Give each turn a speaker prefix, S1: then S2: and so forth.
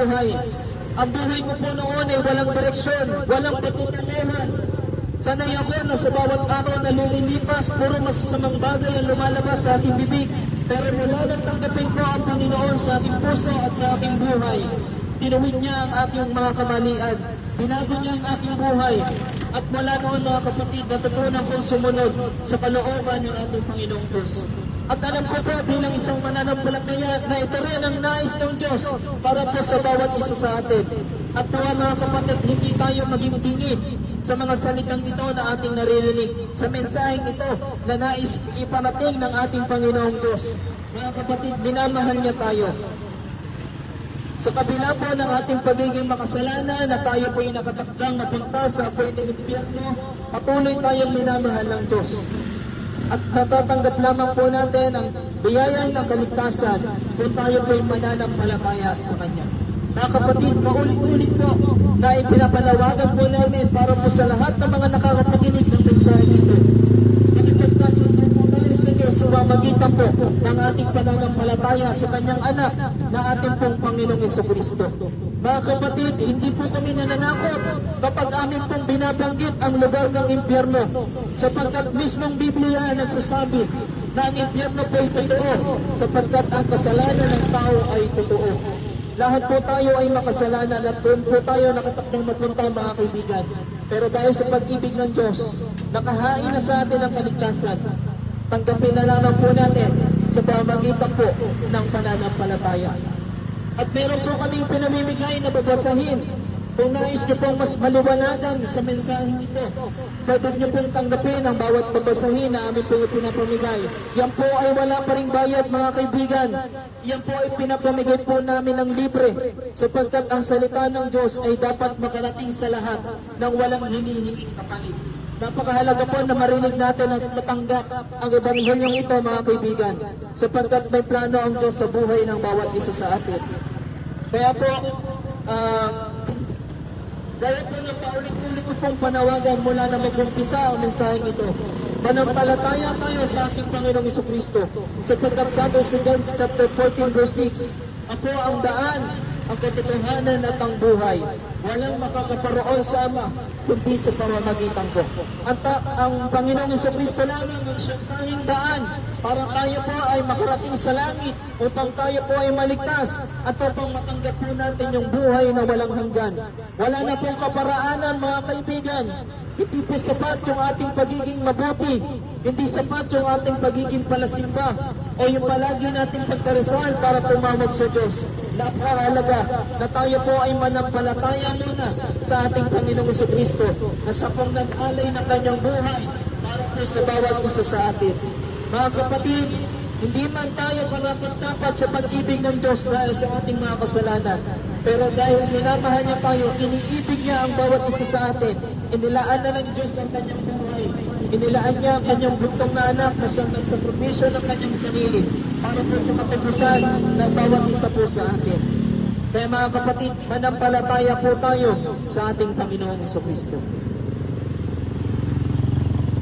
S1: buhay. Ang buhay ko po noon ay walang direksyon, walang patutunguhan. Sanay ako na sa bawat araw na lumilipas, puro masasamang bagay ang lumalabas sa aking bibig. Pero mula nang tanggapin ko ang Panginoon sa aking puso at sa aking buhay, tinuwid niya ang aking mga kamalian, binago niya ang aking buhay. At mula noon mga kapatid, natutunan kong sumunod sa kalooban ng ating Panginoong Diyos. At alam ko po bilang isang mananampalataya na ito rin ang nais ng Diyos para po sa bawat isa sa atin. At mga kapatid, hindi tayo maging bingit sa mga salitang ito na ating naririnig, sa mensaheng ito na nais iparating ng ating Panginoong Diyos. Mga kapatid, minamahal niya tayo. Sa kabila po ng ating pagiging makasalanan na tayo po ay nakatakdang mapunta sa pwedeng impyerno, patuloy tayong minamahal ng Diyos. At natatanggap lamang po natin ang biyaya ng kaligtasan kung tayo po ay mananampalataya sa Kanya. Mga kapatid, paulit-ulit po na ipinapanawagan po namin para po sa lahat ng mga nakakapakinig ng mensahe nito. Nakipagkasundo po tayo sa Diyos, sumamagitan po ng ating pananampalataya sa Kanyang anak na ating pong Panginoong Jesucristo. Mga kapatid, hindi po kami nananakot kapag amin pong binabanggit ang lugar ng impyerno, sapagkat mismong Biblia nagsasabi na ang impyerno po ay totoo, sapagkat ang kasalanan ng tao ay totoo. Lahat po tayo ay makasalanan at doon po tayo nakatakdang mapunta mga kaibigan. Pero dahil sa pag-ibig ng Diyos, nakahain na sa atin ang kaligtasan. Tanggapin na lamang po natin sa pamamagitan po ng pananampalataya. At meron po kaming pinamimigay na babasahin. Kung nais niyo pong mas maliwanagan sa mensaheng ito, pwede niyo pong tanggapin ang bawat babasahin na amin pong pinapamigay. Yan po ay wala pa ring bayad mga kaibigan. Yan po ay pinapamigay po namin ng libre, sapagkat ang salita ng Diyos ay dapat makarating sa lahat nang walang hinihinging kapalit. Napakahalaga po na marinig natin at matanggap ang ebanghelyong ito mga kaibigan, sapagkat may plano ang Diyos sa buhay ng bawat isa sa atin. Kaya po, dahil po ng paulit-ulit ko pong panawagan mula na mag-umpisa ang mensaheng ito, manampalataya tayo sa ating Panginoong Jesucristo, sapagkat sabi sa John chapter 14 verse 6, ako ang daan, ang katotohanan at ang buhay. Walang makakaparoon sa Ama, kundi sa pamamagitan ko. At ang Panginoong Jesucristo lamang ang siyang tanging daan para tayo po ay makarating sa langit, upang tayo po ay maligtas at upang matanggap po natin yung buhay na walang hanggan. Wala na pong kaparaanan mga kaibigan. Hindi po sapat yung ating pagiging mabuti, hindi sapat yung ating pagiging palasimpa o yung palagi nating pagdarasal para tumawag sa Diyos. Napakahalaga na tayo po ay manampalataya muna sa ating Panginoong Jesucristo na siya pong nag-alay ng kanyang buhay para po sa bawat isa sa atin. Mga kapatid, hindi man tayo karapat-dapat sa pag-ibig ng Diyos dahil sa ating mga kasalanan. Pero dahil minamahal niya tayo, iniibig niya ang bawat isa sa atin. Inilaan na ng Diyos ang kanyang buhay. Inilaan niya ang kanyang buktong na anak na siyang nagsakripisyo ng kanyang sarili para po sa katubusan ng bawat isa po sa atin. Kaya mga kapatid, manampalataya po tayo sa ating Panginoong Jesucristo.